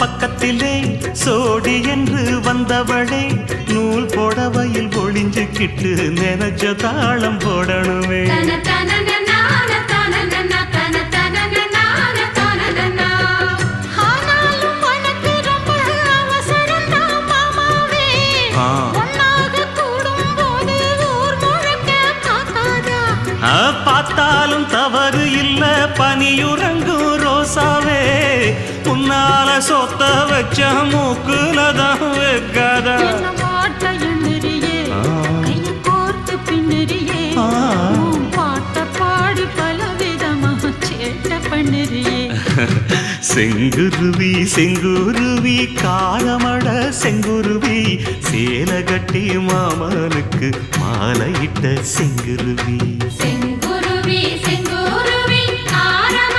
பக்கத்திலே சோடி என்று வந்தவளே நூல் புடவையில் ஒளிஞ்சுக்கிட்டு நினைச்ச தாளம் போடணுமே. பார்த்தாலும் தவறு இல்ல பனியுறங்கும் ரோசாவே உன்னால சொத்த வச்ச மூக்குலதான் வைக்காதா. செங்குருவி செங்குருவி காலமட செங்குருவி சேல கட்டி மாமனுக்கு மாலையிட்ட செங்குருவி.